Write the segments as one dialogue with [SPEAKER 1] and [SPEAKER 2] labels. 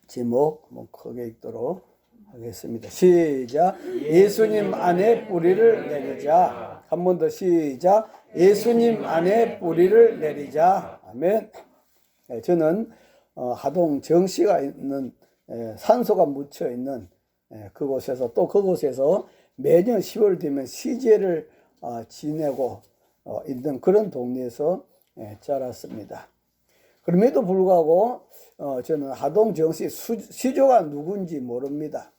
[SPEAKER 1] 제목 크게 읽도록 하겠습니다. 시작. 예수님 안에 뿌리를 내리자. 한 번 더 시작. 예수님 안에 뿌리를 내리자. 아멘. 저는 하동 정씨가 있는 산소가 묻혀 있는 그곳에서 또 그곳에서 매년 10월 되면 시제를 지내고 있는 그런 동네에서 자랐습니다. 그럼에도 불구하고 저는 하동 정씨 시조가 누군지 모릅니다.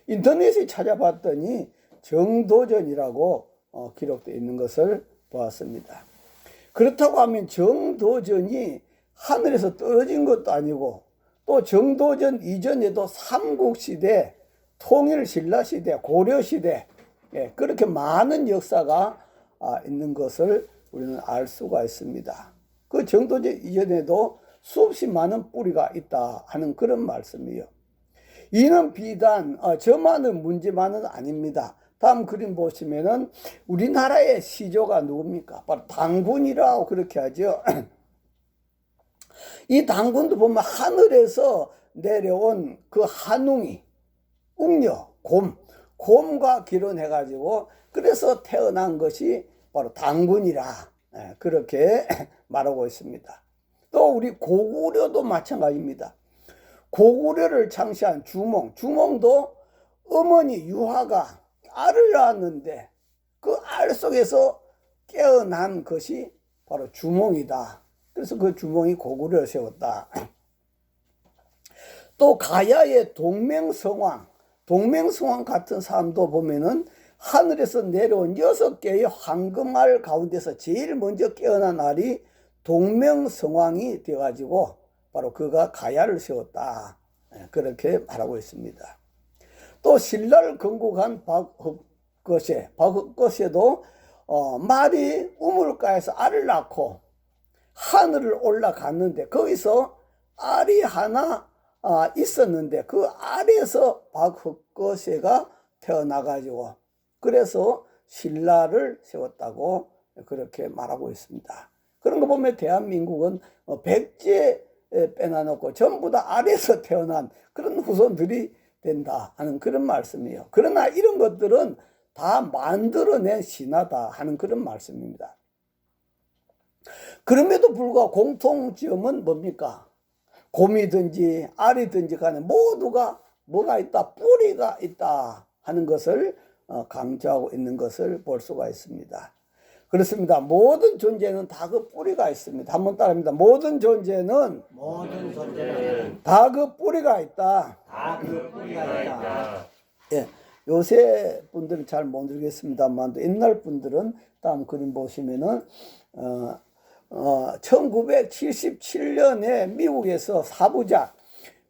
[SPEAKER 1] 인터넷에 찾아봤더니 정도전이라고 기록되어 있는 것을 보았습니다. 그렇다고 하면 정도전이 하늘에서 떨어진 것도 아니고 또 정도전 이전에도 삼국시대, 통일신라시대, 고려시대 그렇게 많은 역사가 있는 것을 우리는 알 수가 있습니다. 그 정도전 이전에도 수없이 많은 뿌리가 있다 하는 그런 말씀이에요. 이는 비단 저만의 문제만은 아닙니다. 다음 그림 보시면은 우리나라의 시조가 누굽니까? 바로 당군이라고 그렇게 하죠. 이 당군도 보면 하늘에서 내려온 그 한웅이, 웅녀, 곰과 기론해가지고 그래서 태어난 것이 바로 당군이라 그렇게 말하고 있습니다. 또 우리 고구려도 마찬가지입니다. 고구려를 창시한 주몽도 어머니 유화가 알을 낳았는데 그 알 속에서 깨어난 것이 바로 주몽이다. 그래서 그 주몽이 고구려를 세웠다. 또 가야의 동맹성왕 같은 사람도 보면은 하늘에서 내려온 6개의 황금알 가운데서 제일 먼저 깨어난 알이 동명성왕이 되어가지고 바로 그가 가야를 세웠다. 그렇게 말하고 있습니다. 또 신라를 건국한 박흑거세도 말이 우물가에서 알을 낳고 하늘을 올라갔는데 거기서 알이 하나 있었는데 그 알에서 박흑거세가 태어나가지고 그래서 신라를 세웠다고 그렇게 말하고 있습니다. 그런 거 보면 대한민국은 백제 빼놔놓고 전부 다 알에서 태어난 그런 후손들이 된다 하는 그런 말씀이에요. 그러나 이런 것들은 다 만들어낸 신화다 하는 그런 말씀입니다. 그럼에도 불구하고 공통점은 뭡니까? 곰이든지 알이든지 간에 모두가 뭐가 있다? 뿌리가 있다 하는 것을 강조하고 있는 것을 볼 수가 있습니다. 그렇습니다. 모든 존재는 다 그 뿌리가 있습니다. 한번 따라합니다. 모든 존재는 다 그 뿌리가 있다. 예, 요새 분들은 잘 못 들겠습니다만 옛날 분들은 다음 그림 보시면은 1977년에 미국에서 4부작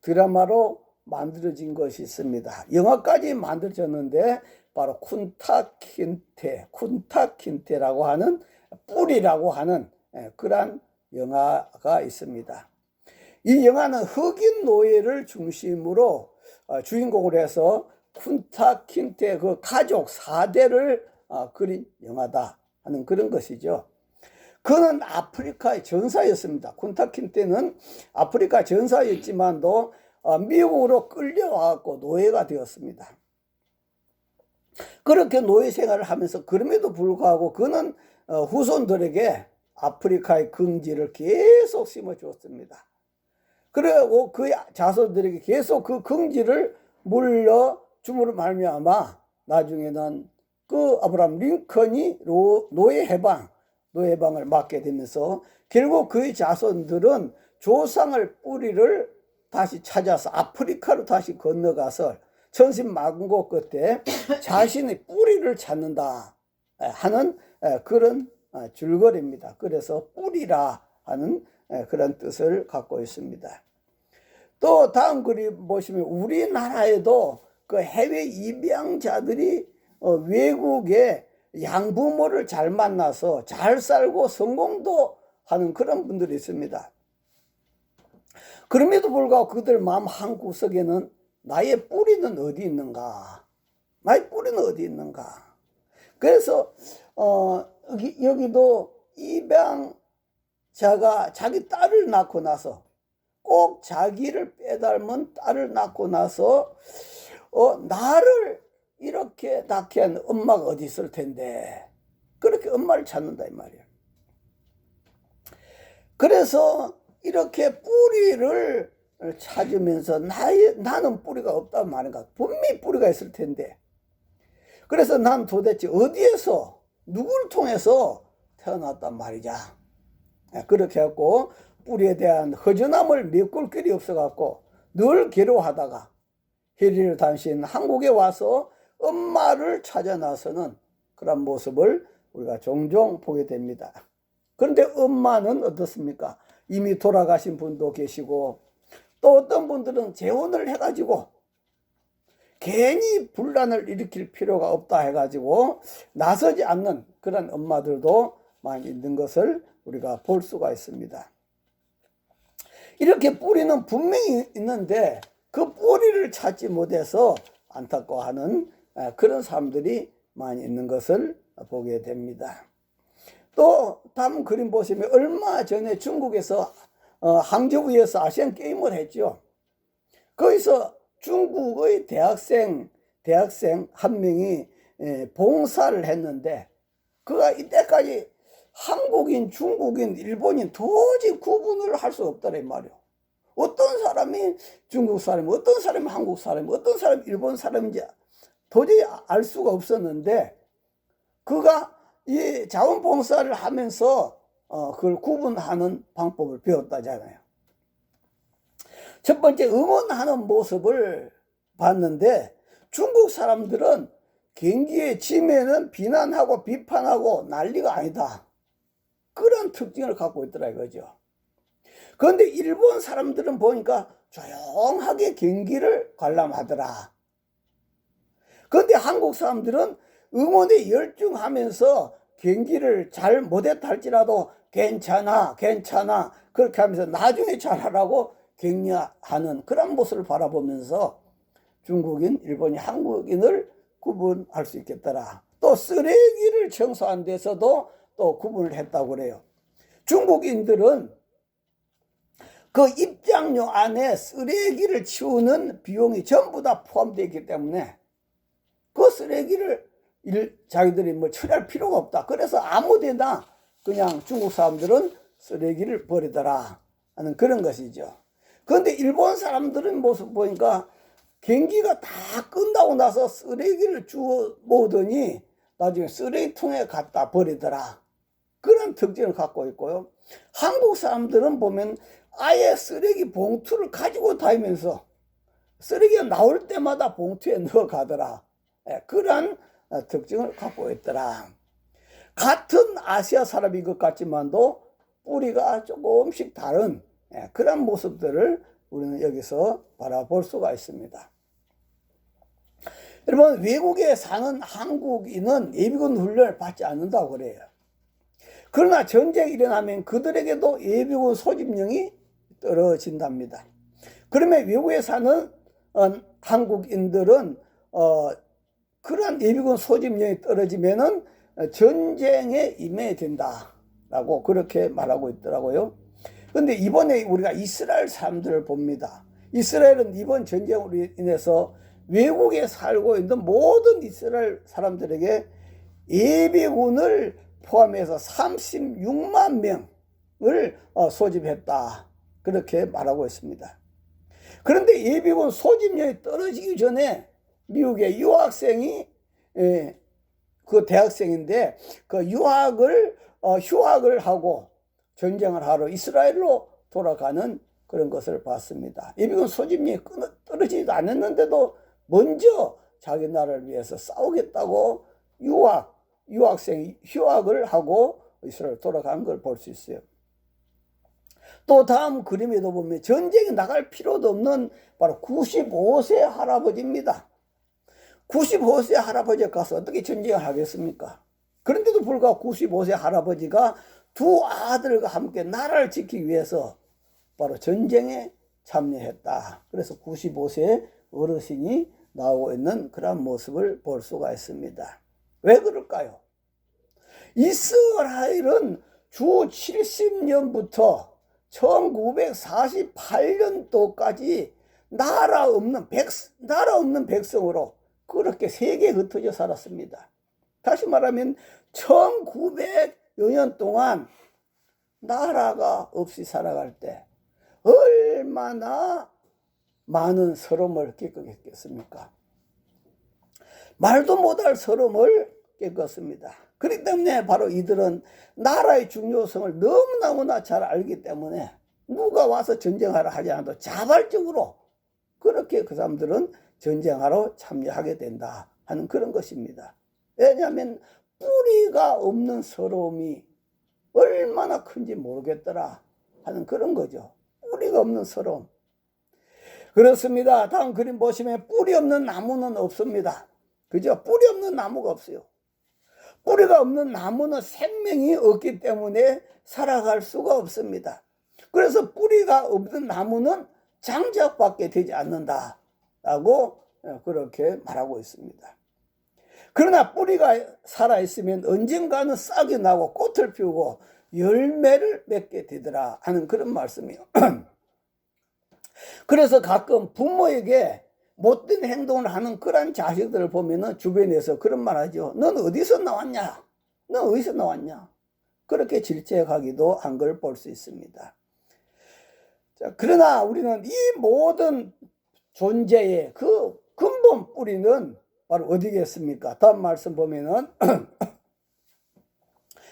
[SPEAKER 1] 드라마로 만들어진 것이 있습니다. 영화까지 만들어졌는데 바로 쿤타킨테라고 하는 뿌리라고 하는 그러한 영화가 있습니다. 이 영화는 흑인 노예를 중심으로 주인공으로 해서 쿤타킨테 그 가족 4대를 그린 영화다 하는 그런 것이죠. 그는 아프리카의 전사였습니다. 쿤타킨테는 아프리카 전사였지만도 미국으로 끌려와서 노예가 되었습니다. 그렇게 노예 생활을 하면서 그럼에도 불구하고 그는 후손들에게 아프리카의 긍지를 계속 심어주었습니다. 그리고 그 자손들에게 계속 그 긍지를 물려줌으로 말미암아 나중에는 그 아브라함 링컨이 노예 해방을 맡게 되면서 결국 그의 자손들은 조상을 뿌리를 다시 찾아서 아프리카로 다시 건너가서 천신만고 끝에 자신의 뿌리를 찾는다 하는 그런 줄거리입니다. 그래서 뿌리라 하는 그런 뜻을 갖고 있습니다. 또 다음 그림 보시면 우리나라에도 그 해외 입양자들이 외국의 양부모를 잘 만나서 잘 살고 성공도 하는 그런 분들이 있습니다. 그럼에도 불구하고 그들 마음 한구석에는 나의 뿌리는 어디 있는가? 나의 뿌리는 어디 있는가? 그래서 여기도 입양자가 자기 딸을 낳고 나서 꼭 자기를 빼닮은 딸을 낳고 나서 나를 이렇게 낳게 한 엄마가 어디 있을 텐데 그렇게 엄마를 찾는다 이 말이야. 그래서 이렇게 뿌리를 찾으면서 나는 뿌리가 없단 말인가. 분명히 뿌리가 있을 텐데. 그래서 난 도대체 어디에서 누구를 통해서 태어났단 말이냐. 그렇게 해갖고 뿌리에 대한 허전함을 메꿀 길이 없어갖고 늘 괴로워하다가 해리를 단신 한국에 와서 엄마를 찾아 나서는 그런 모습을 우리가 종종 보게 됩니다. 그런데 엄마는 어떻습니까? 이미 돌아가신 분도 계시고 또 어떤 분들은 재혼을 해가지고 괜히 분란을 일으킬 필요가 없다 해가지고 나서지 않는 그런 엄마들도 많이 있는 것을 우리가 볼 수가 있습니다. 이렇게 뿌리는 분명히 있는데 그 뿌리를 찾지 못해서 안타까워하는 그런 사람들이 많이 있는 것을 보게 됩니다. 또 다음 그림 보시면 얼마 전에 중국에서 항저우에서 아시안 게임을 했죠. 거기서 중국의 대학생 한 명이 봉사를 했는데 그가 이때까지 한국인, 중국인, 일본인 도저히 구분을 할 수 없다는 말이에요. 어떤 사람이 중국 사람이, 어떤 사람이 한국 사람이, 어떤 사람이 일본 사람인지 도저히 알 수가 없었는데 그가 이 자원봉사를 하면서 그걸 구분하는 방법을 배웠다잖아요. 첫 번째 응원하는 모습을 봤는데 중국 사람들은 경기에 지면은 비난하고 비판하고 난리가 아니다. 그런 특징을 갖고 있더라 이거죠. 그런데 일본 사람들은 보니까 조용하게 경기를 관람하더라. 그런데 한국 사람들은 응원에 열중하면서 경기를 잘 못했다 할지라도 괜찮아 그렇게 하면서 나중에 잘하라고 격려하는 그런 모습을 바라보면서 중국인, 일본인, 한국인을 구분할 수 있겠더라. 또 쓰레기를 청소한 데서도 또 구분을 했다고 그래요. 중국인들은 그 입장료 안에 쓰레기를 치우는 비용이 전부 다 포함되어 있기 때문에 그 쓰레기를 자기들이 뭐 처리할 필요가 없다. 그래서 아무데나 그냥 중국 사람들은 쓰레기를 버리더라 하는 그런 것이죠. 그런데 일본 사람들은 모습 보니까 경기가 다 끝나고 나서 쓰레기를 주워 모으더니 나중에 쓰레기통에 갖다 버리더라. 그런 특징을 갖고 있고요. 한국 사람들은 보면 아예 쓰레기 봉투를 가지고 다니면서 쓰레기가 나올 때마다 봉투에 넣어 가더라. 그런 특징을 갖고 있더라. 같은 아시아 사람인 것 같지만도 뿌리가 조금씩 다른 그런 모습들을 우리는 여기서 바라볼 수가 있습니다. 여러분, 외국에 사는 한국인은 예비군 훈련을 받지 않는다고 그래요. 그러나 전쟁이 일어나면 그들에게도 예비군 소집령이 떨어진답니다. 그러면 외국에 사는 한국인들은 그런 예비군 소집령이 떨어지면은 전쟁에 임해야 된다라고 그렇게 말하고 있더라고요. 그런데 이번에 우리가 이스라엘 사람들을 봅니다. 이스라엘은 이번 전쟁으로 인해서 외국에 살고 있는 모든 이스라엘 사람들에게 예비군을 포함해서 36만 명을 소집했다. 그렇게 말하고 있습니다. 그런데 예비군 소집령이 떨어지기 전에 미국의 유학생이 그 대학생인데 그 휴학을 하고 전쟁을 하러 이스라엘로 돌아가는 그런 것을 봤습니다. 예비군 소집령이 떨어지지도 않았는데도 먼저 자기 나라를 위해서 싸우겠다고 유학생이 휴학을 하고 이스라엘 돌아간 걸 볼 수 있어요. 또 다음 그림에도 보면 전쟁에 나갈 필요도 없는 바로 95세 할아버지입니다. 95세 할아버지가 가서 어떻게 전쟁을 하겠습니까? 그런데도 불구하고 95세 할아버지가 두 아들과 함께 나라를 지키기 위해서 바로 전쟁에 참여했다. 그래서 95세 어르신이 나오고 있는 그런 모습을 볼 수가 있습니다. 왜 그럴까요? 이스라엘은 주 70년부터 1948년도까지 나라 없는 백성으로 그렇게 세계에 흩어져 살았습니다. 다시 말하면 1900여 년 동안 나라가 없이 살아갈 때 얼마나 많은 서름을 겪었겠습니까? 말도 못할 서름을 겪었습니다. 그렇기 때문에 바로 이들은 나라의 중요성을 너무나 잘 알기 때문에 누가 와서 전쟁하러 하지 않아도 자발적으로 그렇게 그 사람들은 전쟁하러 참여하게 된다 하는 그런 것입니다. 왜냐하면 뿌리가 없는 서러움이 얼마나 큰지 모르겠더라 하는 그런 거죠. 뿌리가 없는 서러움. 그렇습니다. 다음 그림 보시면 뿌리 없는 나무는 없습니다. 그죠? 뿌리 없는 나무가 없어요. 뿌리가 없는 나무는 생명이 없기 때문에 살아갈 수가 없습니다. 그래서 뿌리가 없는 나무는 장작밖에 되지 않는다라고 그렇게 말하고 있습니다. 그러나 뿌리가 살아있으면 언젠가는 싹이 나고 꽃을 피우고 열매를 맺게 되더라 하는 그런 말씀이에요. 그래서 가끔 부모에게 못된 행동을 하는 그런 자식들을 보면은 주변에서 그런 말 하죠. 넌 어디서 나왔냐? 넌 어디서 나왔냐? 그렇게 질책하기도 한 걸 볼 수 있습니다. 자, 그러나 우리는 이 모든 존재의 그 근본 뿌리는 바로 어디겠습니까? 다음 말씀 보면은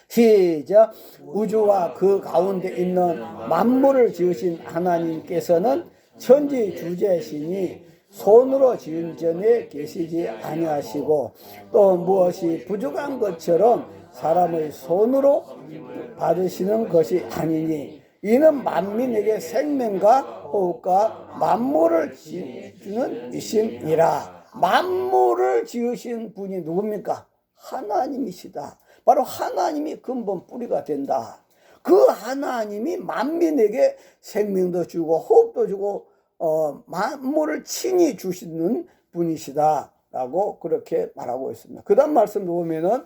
[SPEAKER 1] 시작. 우주와 그 가운데 있는 만물을 지으신 하나님께서는 천지주재신이 손으로 지은 전에 계시지 아니하시고 또 무엇이 부족한 것처럼 사람의 손으로 받으시는 것이 아니니 이는 만민에게 생명과 호흡과 만물을 지으시는 이심이라. 만물을 지으신 분이 누굽니까? 하나님이시다. 바로 하나님이 근본 뿌리가 된다. 그 하나님이 만민에게 생명도 주고 호흡도 주고 만물을 친히 주시는 분이시다라고 그렇게 말하고 있습니다. 그 다음 말씀 보면은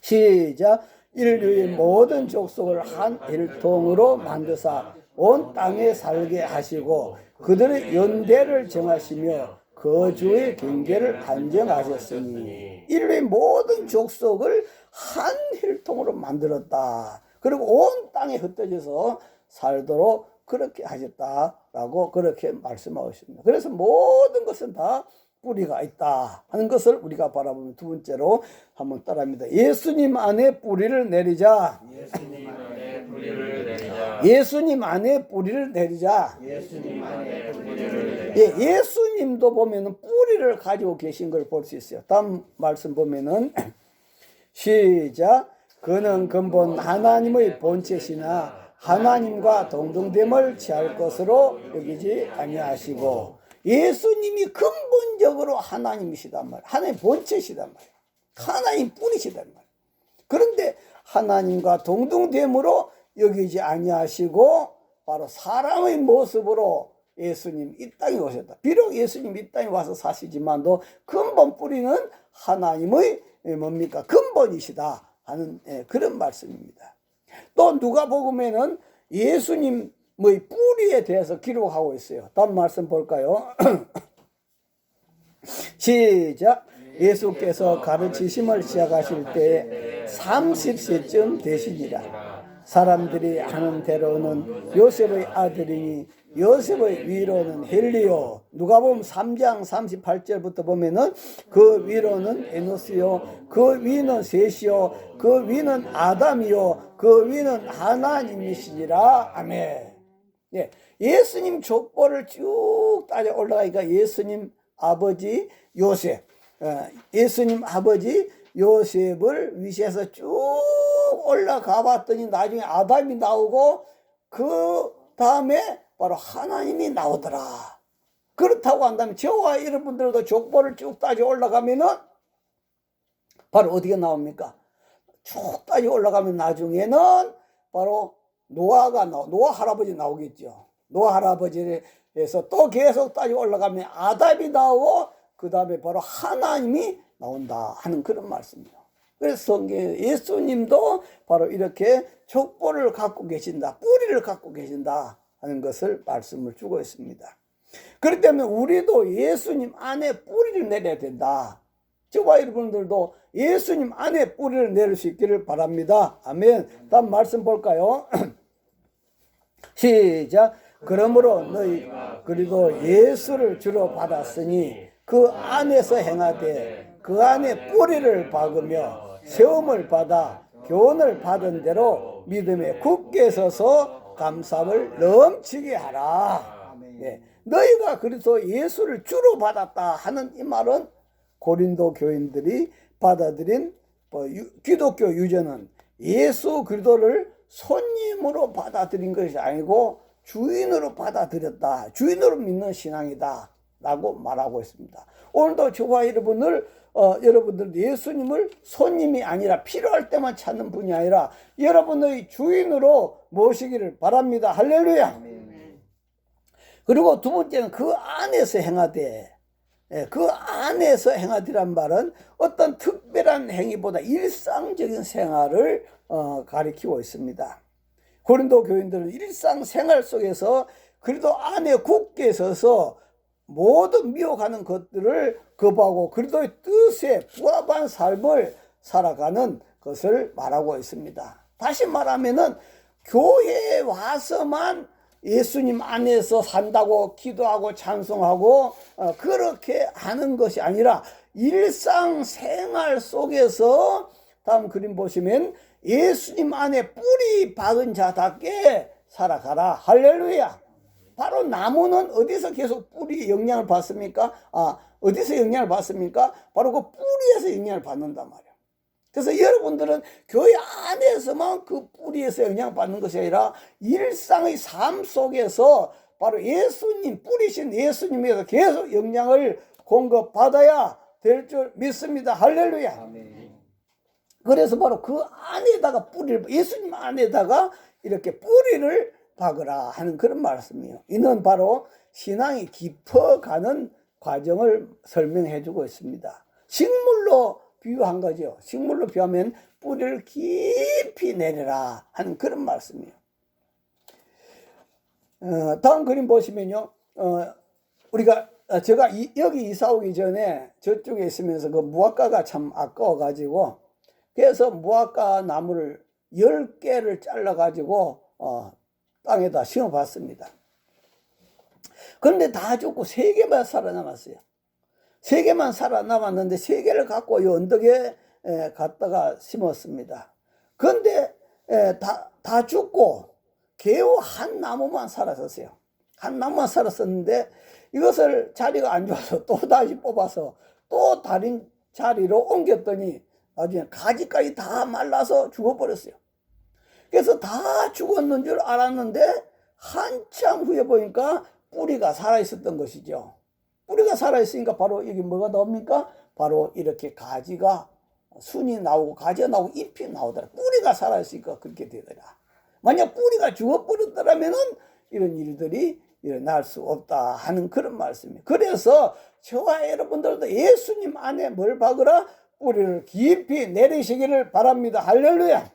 [SPEAKER 1] 시작. 인류의 모든 족속을 한 일통으로 만드사 온 땅에 살게 하시고 그들의 연대를 정하시며 거주의 경계를 안정하셨으니 인류의 모든 족속을 한 혈통으로 만들었다. 그리고 온 땅에 흩어져서 살도록 그렇게 하셨다라고 그렇게 말씀하고 있습니다. 그래서 모든 것은 다 뿌리가 있다 하는 것을 우리가 바라보면 두 번째로 한번 따라합니다. 예수님 안에 뿌리를 내리자.
[SPEAKER 2] 예수님 안에 뿌리를 내리자.
[SPEAKER 1] 예수님 안에 뿌리를 내리자.
[SPEAKER 2] 예수님 안에 뿌리를 내리자.
[SPEAKER 1] 예, 예수님도 보면은 뿌리를 가지고 계신 걸 볼 수 있어요. 다음 말씀 보면은 시작. 그는 근본 하나님의 본체시나 하나님과 동등됨을 취할 것으로 여기지 아니하시고 예수님이 근본적으로 하나님이시단 말이에요. 하나님 본체시단 말이에요. 하나님 뿌리시단 말이에요. 그런데 하나님과 동등됨으로 여기지 아니하시고 바로 사람의 모습으로 예수님 이 땅에 오셨다. 비록 예수님 이 땅에 와서 사시지만도 근본 뿌리는 하나님의 뭡니까? 근본이시다 하는 그런 말씀입니다. 또 누가복음에는 예수님의 뿌리에 대해서 기록하고 있어요. 다음 말씀 볼까요? 시작. 예수께서 가르치심을 시작하실 때 30세쯤 되시니라. 사람들이 하는 대로는 요셉의 아들이니 요셉의 위로는 헬리요. 누가복음 3장 38절부터 보면은 그 위로는 에노스요, 그 위는 셋이요, 그 위는 아담이요, 그 위는 하나님이시니라. 아멘. 예, 예수님 족보를 쭉 따져 올라가니까 예수님 아버지 요셉, 예수님 아버지 요셉을 위시해서 쭉 올라가 봤더니 나중에 아담이 나오고 그 다음에 바로 하나님이 나오더라. 그렇다고 한다면 저와 여러분들도 족보를 쭉 따져 올라가면은 바로 어디가 나옵니까? 쭉 따져 올라가면 나중에는 바로 노아 할아버지 나오겠죠. 노아 할아버지에서 또 계속 따져 올라가면 아담이 나오고 그 다음에 바로 하나님이 나온다 하는 그런 말씀이에요. 그래서 성경에 예수님도 바로 이렇게 족보를 갖고 계신다, 뿌리를 갖고 계신다 하는 것을 말씀을 주고 있습니다. 그렇기 때문에 우리도 예수님 안에 뿌리를 내려야 된다. 저와 여러분들도 예수님 안에 뿌리를 내릴 수 있기를 바랍니다. 아멘. 다음 말씀 볼까요? 시작. 그러므로 너희가 그리고 예수를 주로 받았으니 그 안에서 행하되 그 안에 뿌리를 박으며 세움을 받아 교훈을 받은 대로 믿음에 굳게 서서 감사를 넘치게 하라. 예. 너희가 그래서 예수를 주로 받았다 하는 이 말은 고린도 교인들이 받아들인 기독교 유전은 예수 그리스도를 손님으로 받아들인 것이 아니고 주인으로 받아들였다, 주인으로 믿는 신앙이다 라고 말하고 있습니다. 오늘도 저와 여러분들 예수님을 손님이 아니라 필요할 때만 찾는 분이 아니라 여러분의 주인으로 모시기를 바랍니다. 할렐루야. 그리고 두 번째는 그 안에서 행하되, 그 안에서 행하되란 말은 어떤 특별한 행위보다 일상적인 생활을 가리키고 있습니다. 고린도 교인들은 일상생활 속에서 그리스도 안에 굳게 서서 모든 미혹하는 것들을 거부하고 그리스도의 뜻에 부합한 삶을 살아가는 것을 말하고 있습니다. 다시 말하면은 교회에 와서만 예수님 안에서 산다고 기도하고 찬송하고 그렇게 하는 것이 아니라 일상생활 속에서 다음 그림 보시면 예수님 안에 뿌리 박은 자답게 살아가라. 할렐루야. 바로 나무는 어디서 계속 뿌리 영향을 받습니까? 어디서 영향을 받습니까? 바로 그 뿌리에서 영향을 받는단 말이에요. 그래서 여러분들은 교회 안에서만 그 뿌리에서 영향을 받는 것이 아니라 일상의 삶 속에서 바로 예수님, 뿌리신 예수님에서 계속 영향을 공급받아야 될 줄 믿습니다. 할렐루야. 아멘. 그래서 바로 그 안에다가 예수님 안에다가 이렇게 뿌리를 박으라 하는 그런 말씀이에요. 이는 바로 신앙이 깊어가는 과정을 설명해 주고 있습니다. 식물로 비유한 거죠. 식물로 비유하면 뿌리를 깊이 내려라 하는 그런 말씀이에요. 다음 그림 보시면요. 제가 여기 이사 오기 전에 저쪽에 있으면서 그 무화과가 참 아까워가지고 그래서 무화과 나무를 10개를 잘라가지고 땅에다 심어봤습니다. 그런데 다 죽고 3개만 살아남았어요. 3개만 살아남았는데 3개를 갖고 이 언덕에 갖다가 심었습니다. 그런데 다 죽고 겨우 한 나무만 살았었어요. 한 나무만 살았었는데 이것을 자리가 안 좋아서 또 다시 뽑아서 또 다른 자리로 옮겼더니 나중에 가지까지 다 말라서 죽어버렸어요. 그래서 다 죽었는 줄 알았는데 한참 후에 보니까 뿌리가 살아있었던 것이죠. 뿌리가 살아있으니까 바로 여기 뭐가 나옵니까? 바로 이렇게 가지가 순이 나오고 가지가 나오고 잎이 나오더라. 뿌리가 살아있으니까 그렇게 되더라. 만약 뿌리가 죽어버렸더라면은 이런 일들이 일어날 수 없다 하는 그런 말씀이에요. 그래서 저와 여러분들도 예수님 안에 뭘 박으라? 뿌리를 깊이 내리시기를 바랍니다. 할렐루야.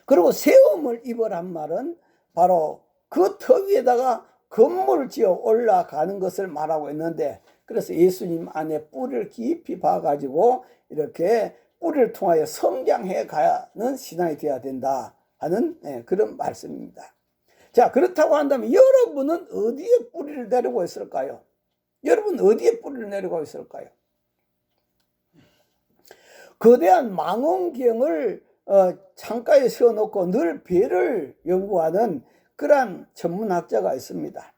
[SPEAKER 1] 그리고 세움을 입으란 말은 바로 그 터 위에다가 건물을 지어 올라가는 것을 말하고 있는데 그래서 예수님 안에 뿌리를 깊이 박아가지고 이렇게 뿌리를 통하여 성장해 가는 신앙이 되어야 된다 하는 그런 말씀입니다. 자, 그렇다고 한다면 여러분은 어디에 뿌리를 내리고 있을까요? 여러분 어디에 뿌리를 내리고 있을까요? 거대한 망원경을 창가에 세워놓고 늘 별을 연구하는 그러한 전문학자가 있습니다.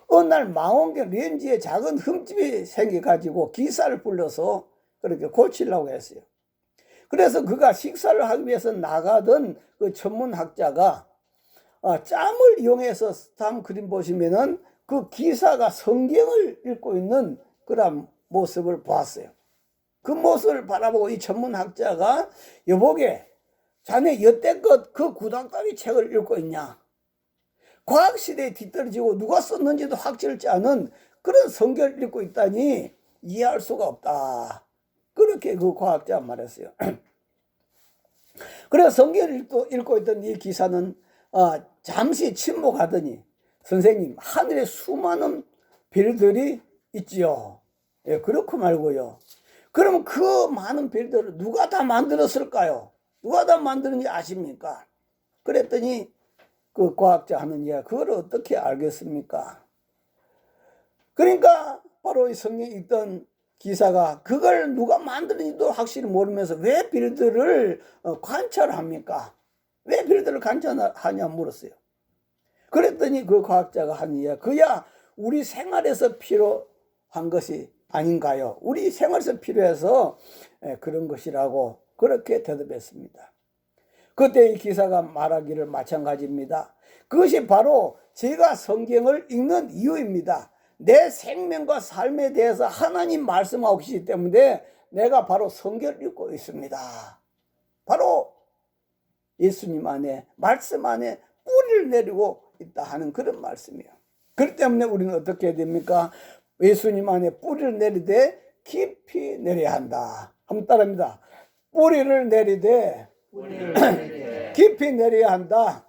[SPEAKER 1] 어느 날 망원경 렌즈에 작은 흠집이 생겨가지고 기사를 불러서 그렇게 고치려고 했어요. 그래서 그가 식사를 하기 위해서 나가던 그 전문학자가 짬을 이용해서 다음 그림 보시면은 그 기사가 성경을 읽고 있는 그런 모습을 보았어요. 그 모습을 바라보고 이 전문학자가 여보게 자네 여태껏 그 구닥다리 책을 읽고 있냐? 과학시대에 뒤떨어지고 누가 썼는지도 확실치 않은 그런 성경을 읽고 있다니 이해할 수가 없다. 그렇게 그 과학자가 말했어요. 그래서 성경을 읽고 있던 이 기사는 잠시 침묵하더니 선생님, 하늘에 수많은 별들이 있지요. 예, 그렇고 말고요. 그럼 그 많은 별들을 누가 다 만들었을까요? 누가 다 만드는지 아십니까? 그랬더니 그 과학자 하는 이야, 그걸 어떻게 알겠습니까? 그러니까 바로 이 성경에 있던 기사가 그걸 누가 만드는지도 확실히 모르면서 왜 별들을 관찰합니까? 왜 별들을 관찰하냐 물었어요. 그랬더니 그 과학자가 하는 이야, 그야 우리 생활에서 필요한 것이 아닌가요? 우리 생활에서 필요해서 그런 것이라고 그렇게 대답했습니다. 그때 이 기사가 말하기를 마찬가지입니다. 그것이 바로 제가 성경을 읽는 이유입니다. 내 생명과 삶에 대해서 하나님 말씀하고 계시기 때문에 내가 바로 성경을 읽고 있습니다. 바로 예수님 안에, 말씀 안에 뿌리를 내리고 있다 하는 그런 말씀이에요. 그렇기 때문에 우리는 어떻게 해야 됩니까? 예수님 안에 뿌리를 내리되 깊이 내려야 한다. 한번 따라합니다. 뿌리를 내리되 깊이 내려야 한다.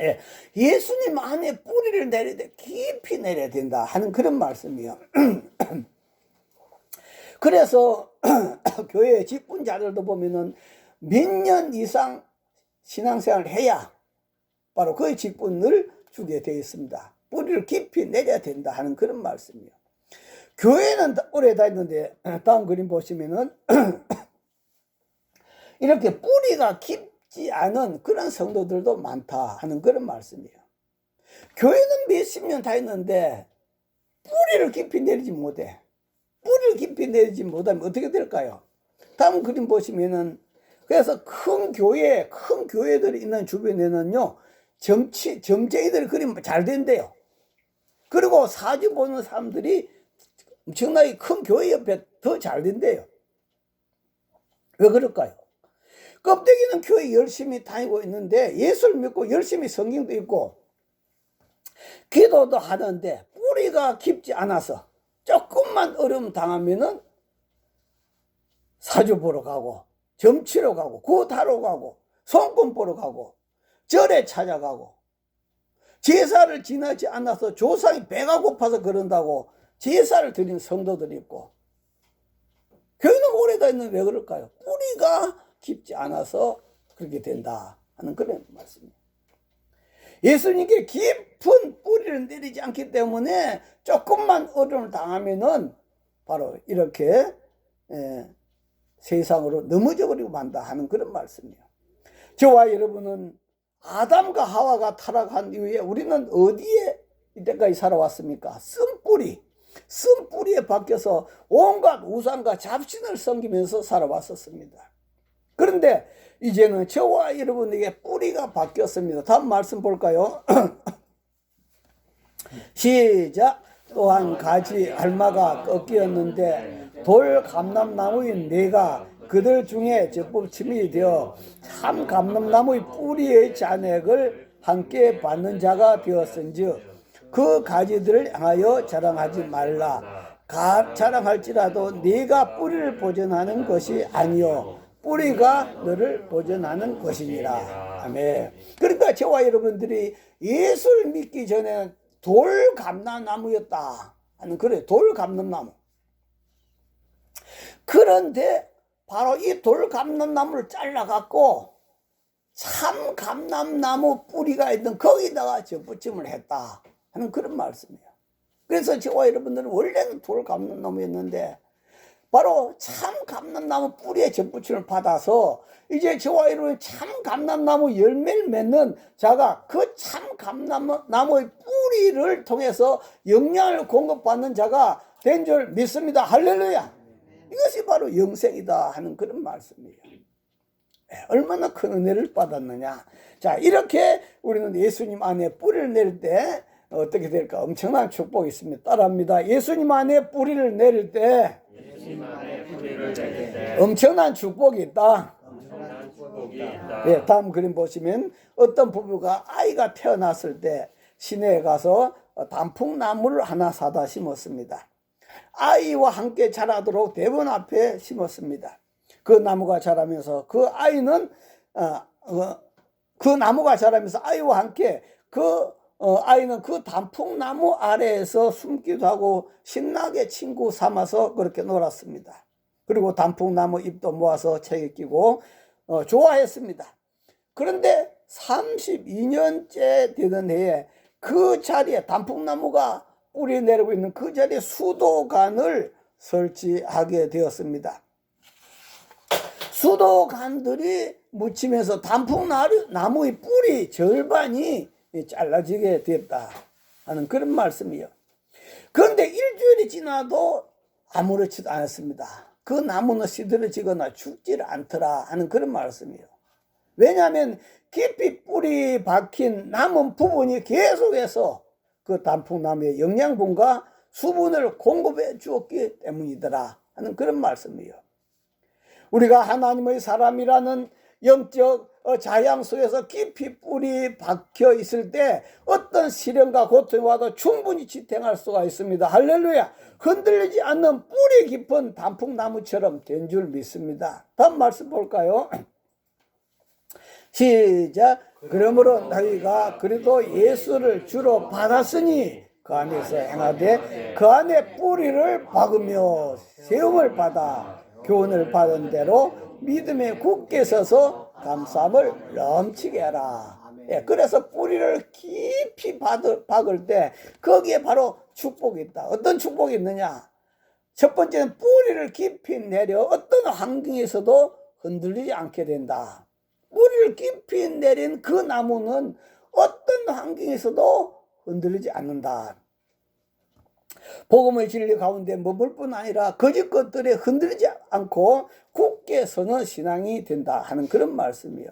[SPEAKER 1] 예, 예수님 안에 뿌리를 내리되 깊이 내려야 된다 하는 그런 말씀이에요. 그래서 교회 직분자들도 보면은 몇 년 이상 신앙생활을 해야 바로 그 직분을 주게 되어 있습니다. 뿌리를 깊이 내려야 된다 하는 그런 말씀이에요. 교회는 오래 다녔는데 다음 그림 보시면은 이렇게 뿌리가 깊지 않은 그런 성도들도 많다 하는 그런 말씀이에요. 교회는 몇십 년 다녔는데 뿌리를 깊이 내리지 못해. 뿌리를 깊이 내리지 못하면 어떻게 될까요? 다음 그림 보시면은 그래서 큰 교회들이 있는 주변에는요, 점쟁이들이 그림 잘 된대요. 그리고 사주 보는 사람들이 엄청나게 큰 교회 옆에 더 잘 된대요. 왜 그럴까요? 껍데기는 교회 열심히 다니고 있는데 예수를 믿고 열심히 성경도 읽고 기도도 하는데 뿌리가 깊지 않아서 조금만 어려움 당하면은 사주 보러 가고 점 치러 가고 구타러 가고 손금 보러 가고 절에 찾아가고 제사를 지나지 않아서 조상이 배가 고파서 그런다고 제사를 드린 성도들이 있고 교회는 오래 다니는데 왜 그럴까요? 뿌리가 깊지 않아서 그렇게 된다 하는 그런 말씀입니다. 예수님께 깊은 뿌리를 내리지 않기 때문에 조금만 어려움을 당하면은 바로 이렇게 세상으로 넘어져 버리고 만다 하는 그런 말씀이에요. 저와 여러분은 아담과 하와가 타락한 이후에 우리는 어디에 이때까지 살아왔습니까? 쓴뿌리에 박혀서 온갖 우상과 잡신을 섬기면서 살아왔었습니다. 그런데 이제는 저와 여러분에게 뿌리가 바뀌었습니다. 다음 말씀 볼까요? 시작. 또한 가지 알마가 꺾이었는데 돌 감람나무인 네가 그들 중에 적법침이 되어 참 감람나무의 뿌리의 잔액을 함께 받는 자가 되었은즉 그 가지들을 향하여 자랑하지 말라. 자랑할지라도 네가 뿌리를 보존하는 것이 아니요 뿌리가 너를 보존하는 것이니라. 아멘. 그러니까 저와 여러분들이 예수를 믿기 전에 돌 감람나무였다 하는 그래 돌 감람나무. 그런데 바로 이 돌 감람나무를 잘라갖고 참 감람나무 뿌리가 있던 거기다가 접붙임을 했다 하는 그런 말씀이에요. 그래서 저와 여러분들은 원래는 돌 감람나무였는데 바로 참 감람나무 뿌리에 접붙임을 받아서 이제 저와 여러분은 참 감람나무 열매를 맺는 자가 그 참 감람나무의 뿌리를 통해서 영양을 공급받는 자가 된 줄 믿습니다. 할렐루야. 이것이 바로 영생이다 하는 그런 말씀이에요. 얼마나 큰 은혜를 받았느냐. 자, 이렇게 우리는 예수님 안에 뿌리를 내릴 때 어떻게 될까? 엄청난 축복이 있습니다. 따라합니다. 예수님 안에 뿌리를 내릴 때 엄청난 축복이 있다. 예, 다음 그림 보시면 어떤 부부가 아이가 태어났을 때 시내에 가서 단풍나무를 하나 사다 심었습니다. 아이와 함께 자라도록 대문 앞에 심었습니다. 그 나무가 자라면서 그 아이는 그 나무가 자라면서 아이와 함께 아이는 그 단풍나무 아래에서 숨기도 하고 신나게 친구 삼아서 그렇게 놀았습니다. 그리고 단풍나무 잎도 모아서 책에 끼고 좋아했습니다. 그런데 32년째 되던 해에 그 자리에 단풍나무가 뿌리 내리고 있는 그 자리에 수도관을 설치하게 되었습니다. 수도관들이 묻히면서 단풍나무의 뿌리 절반이 잘라지게 되었다 하는 그런 말씀이요. 그런데 일주일이 지나도 아무렇지도 않았습니다. 그 나무는 시들어지거나 죽지를 않더라 하는 그런 말씀이요. 왜냐하면 깊이 뿌리 박힌 남은 부분이 계속해서 그 단풍나무의 영양분과 수분을 공급해 주었기 때문이더라 하는 그런 말씀이요. 우리가 하나님의 사람이라는 영적 자양 속에서 깊이 뿌리 박혀 있을 때 어떤 시련과 고통이 와도 충분히 지탱할 수가 있습니다. 할렐루야. 흔들리지 않는 뿌리 깊은 단풍나무처럼 된 줄 믿습니다. 다음 말씀 볼까요? 시작. 그러므로 너희가 그래도 예수를 주로 받았으니 그 안에서 행하되 그 안에 뿌리를 박으며 세움을 받아 교훈을 받은 대로 믿음에 굳게 서서 감사함을 넘치게 하라. 예, 그래서 뿌리를 깊이 박을 때 거기에 바로 축복이 있다. 어떤 축복이 있느냐? 첫 번째는 뿌리를 깊이 내려 어떤 환경에서도 흔들리지 않게 된다. 뿌리를 깊이 내린 그 나무는 어떤 환경에서도 흔들리지 않는다. 복음의 진리 가운데 머물 뿐 아니라 거짓 것들에 흔들리지 않고 굳게 서는 신앙이 된다 하는 그런 말씀이에요.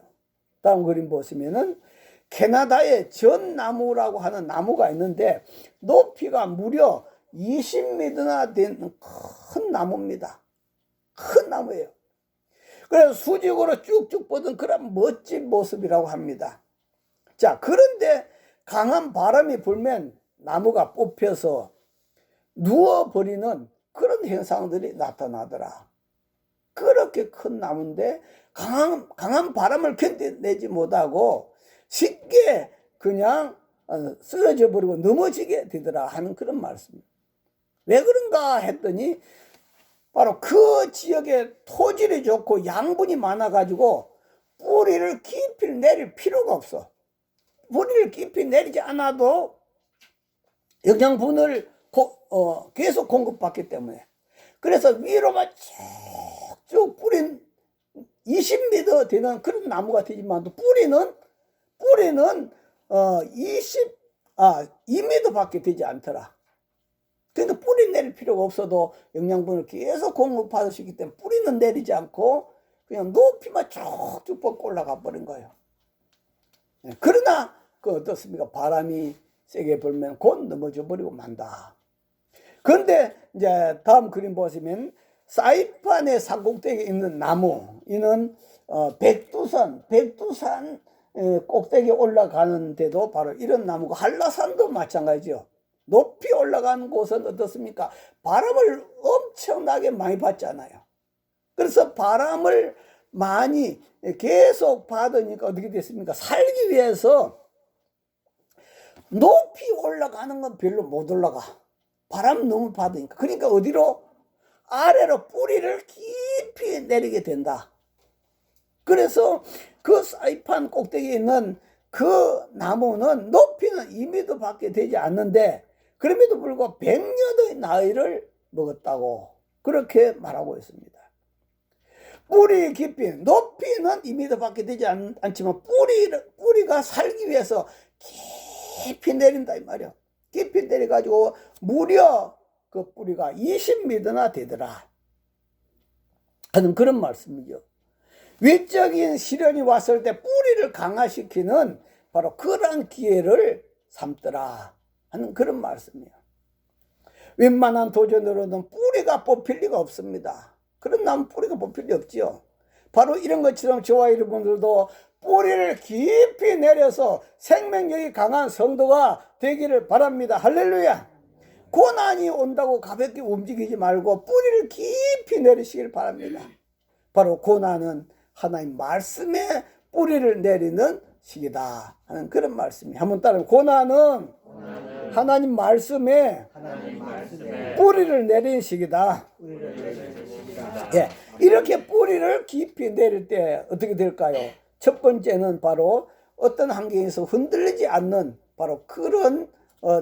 [SPEAKER 1] 다음 그림 보시면은 캐나다의 전나무라고 하는 나무가 있는데 높이가 무려 20m나 된 큰 나무입니다. 큰 나무예요. 그래서 수직으로 쭉쭉 뻗은 그런 멋진 모습이라고 합니다. 자, 그런데 강한 바람이 불면 나무가 뽑혀서 누워버리는 그런 현상들이 나타나더라. 그렇게 큰 나무인데 강한 바람을 견뎌내지 못하고 쉽게 그냥 쓰러져 버리고 넘어지게 되더라 하는 그런 말씀입니다. 왜 그런가 했더니 바로 그 지역의 토질이 좋고 양분이 많아가지고 뿌리를 깊이 내릴 필요가 없어. 뿌리를 깊이 내리지 않아도 영양분을 계속 공급받기 때문에. 그래서 위로만 쭉 뿌린 20m 되는 그런 나무가 되지만 뿌리는 2m밖에 되지 않더라. 그러니까 뿌리 내릴 필요가 없어도 영양분을 계속 공급받을 수 있기 때문에 뿌리는 내리지 않고 그냥 높이만 쭉쭉 뻗고 올라가 버린 거예요. 그러나 어떻습니까? 바람이 세게 불면 곧 넘어져 버리고 만다. 그런데 이제 다음 그림 보시면 사이판의 산꼭대기에 있는 나무, 이는 백두산 꼭대기에 올라가는데도 바로 이런 나무가 한라산도 마찬가지죠. 높이 올라가는 곳은 어떻습니까? 바람을 엄청나게 많이 받잖아요. 그래서 바람을 많이 계속 받으니까 어떻게 됐습니까? 살기 위해서 높이 올라가는 건 별로 못 올라가. 바람 너무 받으니까. 그러니까 어디로? 아래로 뿌리를 깊이 내리게 된다. 그래서 그 사이판 꼭대기에 있는 그 나무는 높이는 2m 밖에 되지 않는데 그럼에도 불구하고 100년의 나이를 먹었다고 그렇게 말하고 있습니다. 뿌리 깊이, 높이는 2m 밖에 되지 않지만 뿌리가 살기 위해서 깊이 내린다 이 말이야. 깊이 내려가지고 무려 그 뿌리가 20m나 되더라 하는 그런 말씀이죠. 외적인 시련이 왔을 때 뿌리를 강화시키는 바로 그런 기회를 삼더라 하는 그런 말씀이에요. 웬만한 도전으로는 뿌리가 뽑힐 리가 없습니다. 그런 나무 뿌리가 뽑힐 리 없지요. 바로 이런 것처럼 저와 여러분들도 뿌리를 깊이 내려서 생명력이 강한 성도가 되기를 바랍니다. 할렐루야. 고난이 온다고 가볍게 움직이지 말고 뿌리를 깊이 내리시길 바랍니다. 바로 고난은 하나님 말씀에 뿌리를 내리는 시기다 하는 그런 말씀이. 한번 따라해. 고난은 하나님 말씀에 뿌리를 내리는 시기다. 예, 이렇게 뿌리를 깊이 내릴 때 어떻게 될까요? 첫 번째는 바로 어떤 환경에서 흔들리지 않는 바로 그런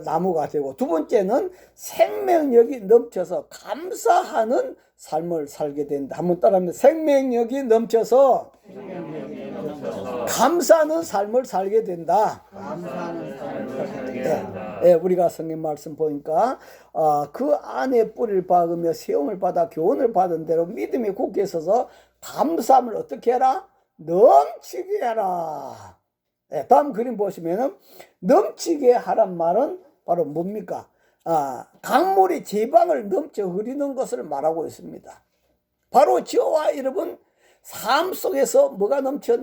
[SPEAKER 1] 나무가 되고, 두 번째는 생명력이 넘쳐서 감사하는 삶을 살게 된다. 한번 따라합니다. 생명력이 넘쳐서 감사하는 삶을 살게 된다. 예, 우리가 성경 말씀 보니까 그 안에 뿌리를 박으며 세움을 받아 교훈을 받은 대로 믿음이 굳게 있어서 감사함을 어떻게 해라? 넘치게 해라. 예, 다음 그림 보시면은 넘치게 하란 말은 바로 뭡니까? 강물이 제방을 넘쳐 흐르는 것을 말하고 있습니다. 바로 저와 여러분 삶 속에서 뭐가 넘쳐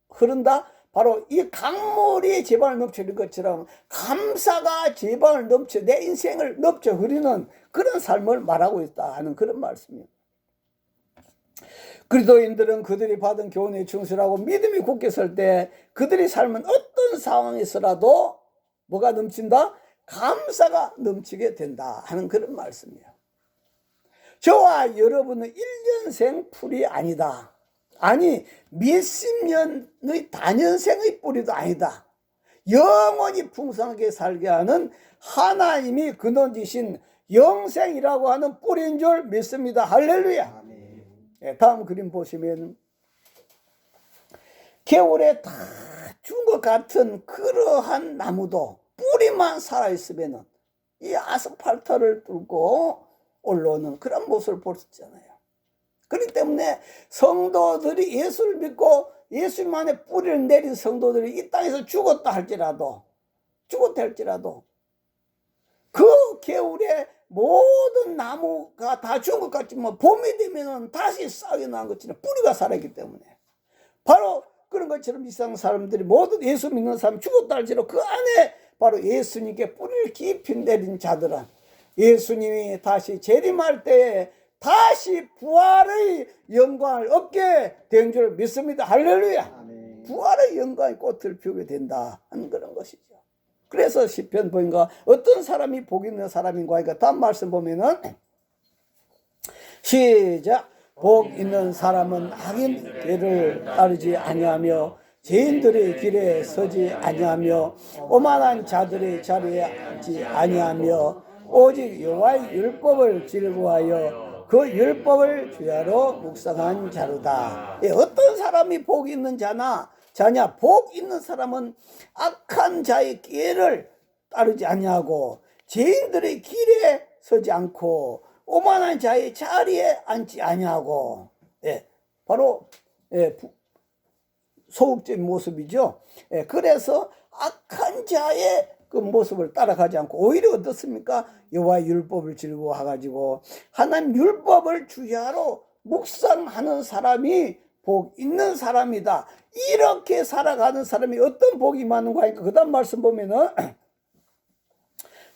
[SPEAKER 1] 흐른다? 바로 이 강물이 제방을 넘쳐 흐르는 것처럼 감사가 제방을 넘쳐 내 인생을 넘쳐 흐르는 그런 삶을 말하고 있다 하는 그런 말씀입니다. 그리스도인들은 그들이 받은 교훈에 충실하고 믿음이 굳게 설 때 그들이 삶은 어떤 상황에서라도 뭐가 넘친다? 감사가 넘치게 된다 하는 그런 말씀이에요. 저와 여러분은 1년생 풀이 아니다. 아니 몇십 년의 다년생의 뿌리도 아니다. 영원히 풍성하게 살게 하는 하나님이 근원지신 영생이라고 하는 뿌리인 줄 믿습니다. 할렐루야. 네, 다음 그림 보시면 겨울에 다 죽은 것 같은 그러한 나무도 뿌리만 살아있으면 이 아스팔트를 뚫고 올라오는 그런 모습을 볼 수 있잖아요. 그렇기 때문에 성도들이 예수를 믿고 예수님 안에 뿌리를 내린 성도들이 이 땅에서 죽었다 할지라도 그 겨울에 모든 나무가 다 죽은 것 같지만 봄이 되면 다시 싹이 난 것처럼 뿌리가 살아있기 때문에 바로 그런 것처럼 이 세상 사람들이 모든 예수 믿는 사람이 죽었다 할지라도 그 안에 바로 예수님께 뿌리를 깊이 내린 자들은 예수님이 다시 재림할 때에 다시 부활의 영광을 얻게 된 줄 믿습니다. 할렐루야. 아멘. 부활의 영광의 꽃을 피우게 된다 하는 그런 것이죠. 그래서 시편 보니까 어떤 사람이 복 있는 사람인가 하니까 다음 말씀 보면은 시작. 복 있는 사람은 악인 길을 따르지 아니하며 죄인들의 길에 서지 아니하며 오만한 자들의 자리에 앉지 아니하며 오직 여호와의 율법을 즐거워하여 그 율법을 주야로 묵상한 자로다. 예, 어떤 사람이 복 있는 자냐? 복 있는 사람은 악한 자의 길을 따르지 아니하고 죄인들의 길에 서지 않고 오만한 자의 자리에 앉지 아니하고, 예, 바로 소극적인 모습이죠. 예, 그래서 악한 자의 그 모습을 따라가지 않고 오히려 어떻습니까? 여호와의 율법을 즐거워해가지고 하나님 율법을 주야로 묵상하는 사람이 복 있는 사람이다. 이렇게 살아가는 사람이 어떤 복이 많은가 하니까 그 다음 말씀 보면은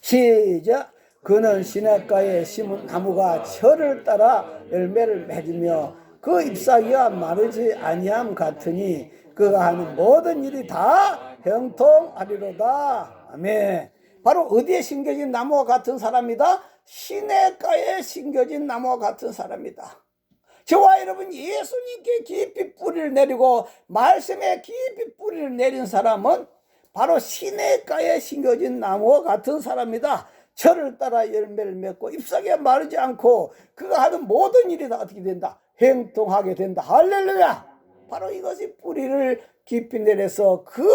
[SPEAKER 1] 시작. 그는 시냇가에 심은 나무가 철을 따라 열매를 맺으며 그 잎사귀가 마르지 아니함 같으니 그가 하는 모든 일이 다 형통하리로다. 아멘. 바로 어디에 심겨진 나무와 같은 사람이다? 시냇가에 심겨진 나무와 같은 사람이다. 저와 여러분 예수님께 깊이 뿌리를 내리고 말씀에 깊이 뿌리를 내린 사람은 바로 시냇가에 심겨진 나무와 같은 사람이다. 철을 따라 열매를 맺고 잎사귀가 마르지 않고 그가 하는 모든 일이 다 어떻게 된다? 행통하게 된다. 할렐루야. 바로 이것이 뿌리를 깊이 내려서 그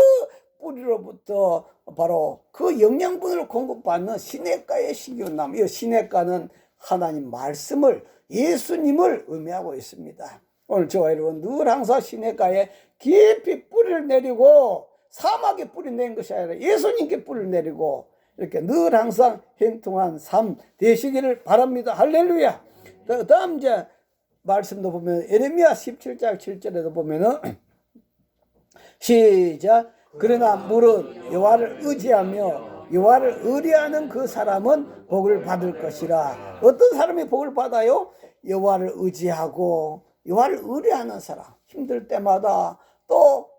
[SPEAKER 1] 뿌리로부터 바로 그 영양분을 공급받는 시냇가에 심겨진 나무. 이 시냇가는 하나님 말씀을 예수님을 의미하고 있습니다. 오늘 저와 여러분 늘 항상 시냇가에 깊이 뿌리를 내리고 사막에 뿌리 내린 것이 아니라 예수님께 뿌리를 내리고 이렇게 늘 항상 행통한 삶 되시기를 바랍니다. 할렐루야. 다음 이제 말씀도 보면 에레미야 17장 7절에도 보면은 시작. 그러나 물은 여호와를 의지하며 여호와를 의뢰하는 그 사람은 복을 받을 것이라. 어떤 사람이 복을 받아요? 여호와를 의지하고 여호와를 의뢰하는 사람. 힘들 때마다 또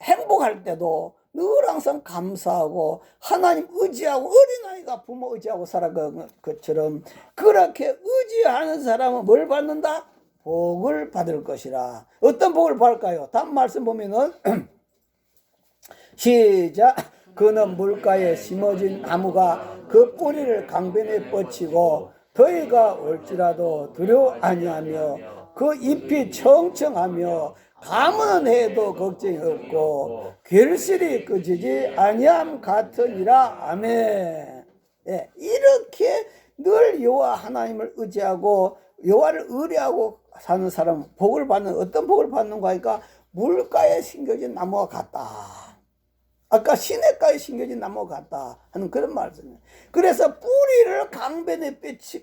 [SPEAKER 1] 행복할 때도 늘 항상 감사하고 하나님 의지하고, 어린아이가 부모 의지하고 살아가는 것처럼 그렇게 의지하는 사람은 뭘 받는다? 복을 받을 것이라. 어떤 복을 받을까요? 다음 말씀 보면은 시작. 그는 물가에 심어진 나무가 그 뿌리를 강변에 뻗치고 더위가 올지라도 두려워 아니하며 그 잎이 청청하며 가무는 해도 걱정이 없고 결실이 끊지지 아니함 같으니라. 아멘. 예, 이렇게 늘 여호와 하나님을 의지하고 여호와를 의뢰하고 사는 사람은 복을 받는, 어떤 복을 받는가 하니까 물가에 심겨진 나무와 같다. 아까 시냇가에 심겨진 나무와 같다 하는 그런 말씀이에요. 그래서 뿌리를 강변에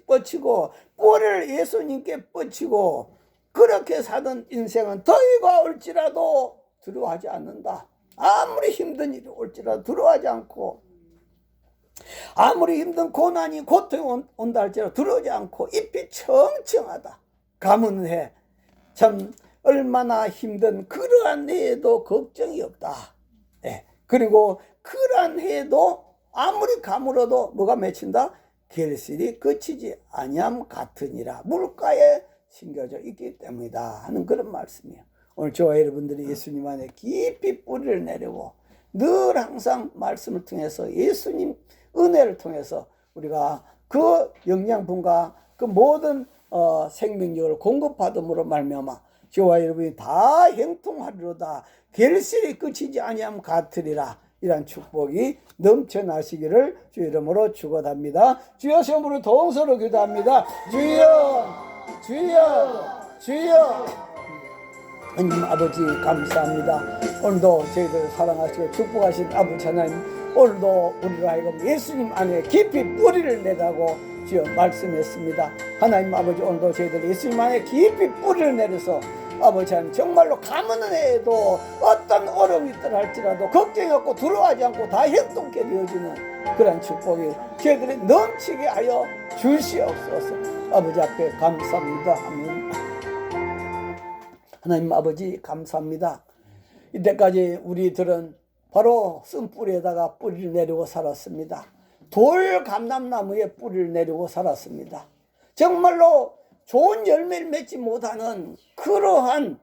[SPEAKER 1] 뻗치고 뿌리를 예수님께 뻗치고 그렇게 사는 인생은 더위가 올지라도 두려워하지 않는다. 아무리 힘든 일이 올지라도 두려워하지 않고, 아무리 힘든 고난이 고통이 온다 할지라도 두려워하지 않고 잎이 청청하다. 가문 해. 참 얼마나 힘든 그러한 해에도 걱정이 없다. 예. 그리고 그러한 해에도 아무리 가물어도 뭐가 맺힌다? 결실이 그치지 아니함 같으니라. 물가에 심겨져 있기 때문이다 하는 그런 말씀이에요. 오늘 저와 여러분들이 예수님 안에 깊이 뿌리를 내리고 늘 항상 말씀을 통해서 예수님 은혜를 통해서 우리가 그 영양분과 그 모든 생명력을 공급받음으로 말미암아 저와 여러분이 다 형통하리로다. 결실이 끝이지 아니함 같으리라. 이런 축복이 넘쳐나시기를 주 이름으로 축원합니다. 주여 시험으로 동서로 기도합니다. 주여 주여 주여. 하나님 아버지 감사합니다. 오늘도 저희들 사랑하시고 축복하신 아버지 하나님, 오늘도 우리로 하여금 예수님 안에 깊이 뿌리를 내라고 주여 말씀했습니다. 하나님 아버지, 오늘도 저희들 예수님 안에 깊이 뿌리를 내려서 아버지 하나님 정말로 가문은 해도 어떤 어려움이 있더라 할지라도 걱정이 없고 두려워하지 않고 다 형통케 되어지는 그런 축복이 저희들이 넘치게 하여 주시옵소서. 아버지 앞에 감사합니다. 아멘. 하나님 아버지 감사합니다. 이때까지 우리들은 바로 쓴뿌리에다가 뿌리를 내리고 살았습니다. 돌 감람나무에 뿌리를 내리고 살았습니다. 정말로 좋은 열매를 맺지 못하는 그러한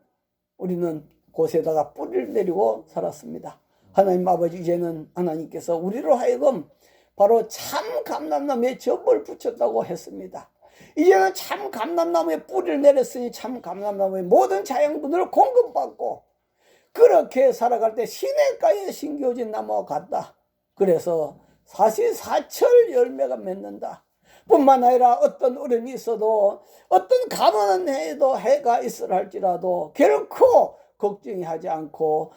[SPEAKER 1] 우리는 곳에다가 뿌리를 내리고 살았습니다. 하나님 아버지, 이제는 하나님께서 우리로 하여금 바로 참 감람나무에 접을 붙였다고 했습니다. 이제는 참 감람나무에 뿌리를 내렸으니 참 감람나무의 모든 자양분을 공급받고 그렇게 살아갈 때 시냇가에 심겨진 나무와 같다. 그래서 사시사철 열매가 맺는다. 뿐만 아니라 어떤 어려움이 있어도 어떤 가뭄한 해에도 해가 있으라 할지라도 결코 걱정이 하지 않고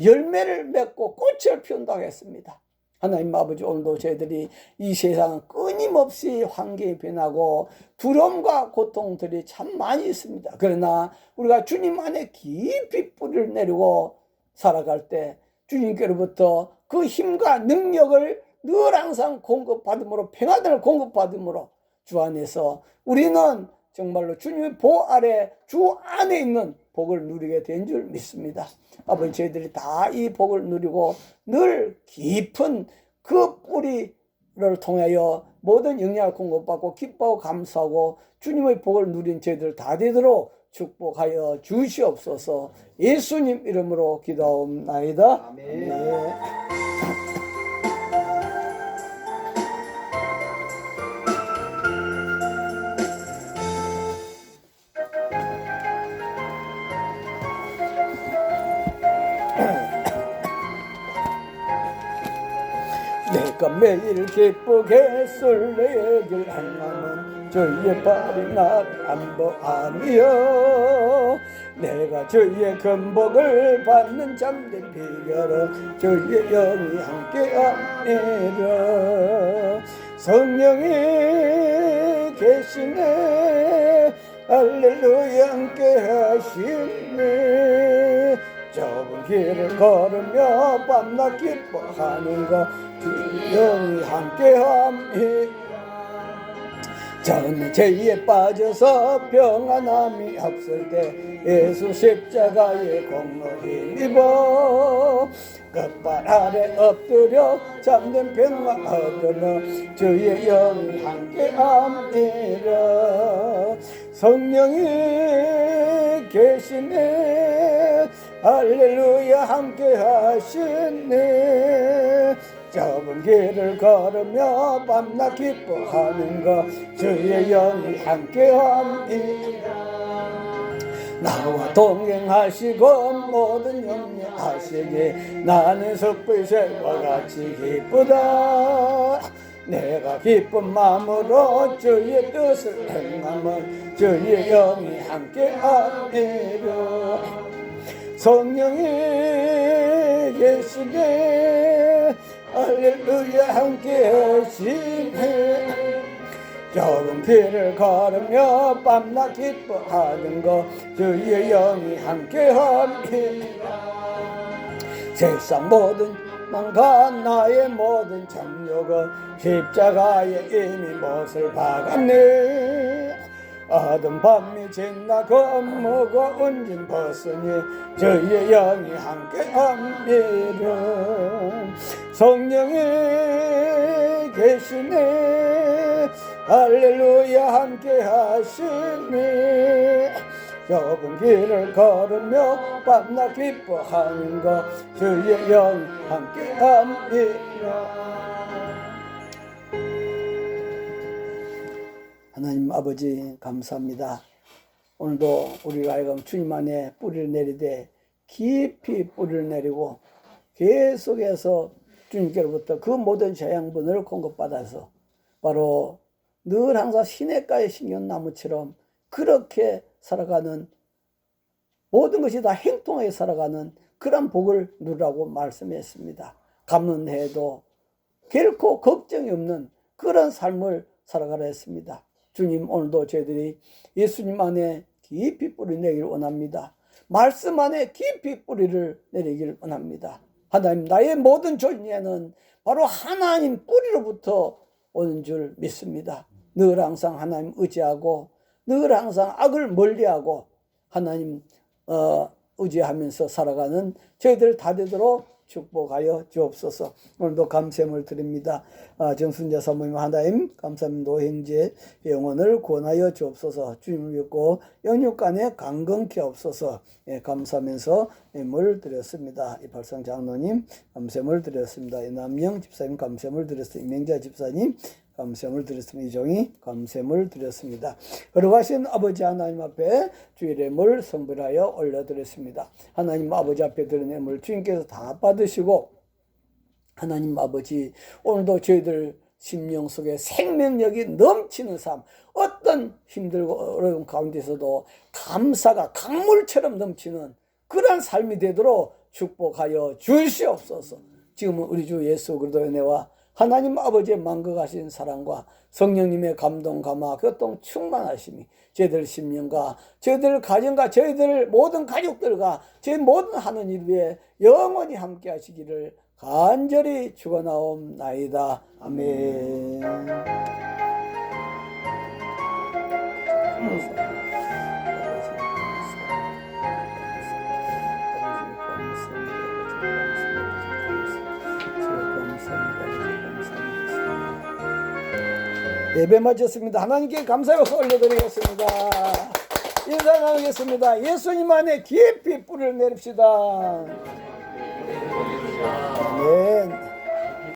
[SPEAKER 1] 열매를 맺고 꽃을 피운다고 했습니다. 하나님 아버지, 오늘도 저희들이 이 세상은 끊임없이 환경이 변하고 두려움과 고통들이 참 많이 있습니다. 그러나 우리가 주님 안에 깊이 뿌리를 내리고 살아갈 때 주님께로부터 그 힘과 능력을 늘 항상 공급받음으로, 평안을 공급받음으로 주 안에서 우리는 정말로 주님의 보 아래 주 안에 있는 복을 누리게 된 줄 믿습니다. 아버지, 저희들이 다 이 복을 누리고 늘 깊은 그 뿌리를 통하여 모든 영향을 공급받고 기뻐하고 감사하고 주님의 복을 누린 저희들 다 되도록 축복하여 주시옵소서. 예수님 이름으로 기도하옵나이다. 아멘. 네. 내가 매일 기쁘게 설레길 행하는 주의 발이 날 안보하며 내가 주의 근복을 받는 잠든 비결은 주의 영이 함께하니라. 성령이 계시네 할렐루야 함께하시네. 좁은 길을 걸으며 밤낮 기뻐하는 것 영이 함께함이 저는 죄에 빠져서 평안함이 없을 때 예수 십자가의 공로 힘입어 끝발 아래 엎드려 잠든 평안 얻으며 주의 영이 함께함이라 성령이 계시네 할렐루야 함께하시네 좁은 길을 걸으며 밤낮 기뻐하는 것 주의 영이 함께함이라 나와 동행하시고 모든 염려하시니 나는 숯불새와 같이 기쁘다 내가 기쁜 마음으로 주의 뜻을 행하면 주의 영이 함께하리라 성령이 계시네 할렐루야 함께 하시네 좁은 길을 걸으며 밤낮 기뻐하는 것 주의 영이 함께함이라 세상 모든 망가 나의 모든 정욕은 십자가에 이미 못을 박았네 어둠 밤이 지나고 무거운 짐 벗으니 주의 영이 함께함이라 성령이 계시네 할렐루야 함께하시네 좁은 길을 걸으며 밤낮 기뻐하는 것 주의 영이 함께함이라 하나님 아버지 감사합니다. 오늘도 우리가 하여금 주님 안에 뿌리를 내리되 깊이 뿌리를 내리고 계속해서 주님께로부터 그 모든 재양분을 공급받아서 바로 늘 항상 시냇가의 신경나무처럼 그렇게 살아가는 모든 것이 다 행통하게 살아가는 그런 복을 누리라고 말씀했습니다. 감론해도 결코 걱정이 없는 그런 삶을 살아가라 했습니다. 주님 오늘도 저희들이 예수님 안에 깊이 뿌리 내기를 원합니다. 말씀 안에 깊이 뿌리를 내리기를 원합니다. 하나님 나의 모든 존재는 바로 하나님 뿌리로부터 오는 줄 믿습니다. 늘 항상 하나님 의지하고 늘 항상 악을 멀리하고 하나님 의지하면서 살아가는 저희들 다 되도록 축복하여 주옵소서. 오늘도 감사함을 드립니다. 정순자 사모님 하나님 감사합니다. 노행제 영혼을 구원하여 주옵소서. 주님을 믿고 영육간에 강건케 하옵소서. 예, 감사하면서 예물 드렸습니다. 이발성 장로님 감사함을 드렸습니다. 이남영 집사님 감사함을 드렸습니다. 이명자 집사님 감사함을 드렸습니다. 이종이 감사함을 드렸습니다. 거룩하신 아버지 하나님 앞에 주의 예물 성불하여 올려드렸습니다. 하나님 아버지 앞에 드린 예물 주님께서 다 받으시고 하나님 아버지 오늘도 저희들 심령 속에 생명력이 넘치는 삶 어떤 힘들고 어려운 가운데서도 감사가 강물처럼 넘치는 그런 삶이 되도록 축복하여 주시옵소서. 지금은 우리 주 예수 그리스도의 은혜와 하나님 아버지의 만극하신 사랑과 성령님의 감동, 감화, 교통 충만하심이 저희들 심령과 저희들 가정과 저희들 모든 가족들과 저희 모든 하는 일 위에 영원히 함께 하시기를 간절히 축원하옵나이다. 아멘. 예배 마쳤습니다. 하나님께 감사의 올려드리겠습니다. 인사 나누겠습니다. 예수님 안에 깊이 뿌리를 내립시다. 아멘.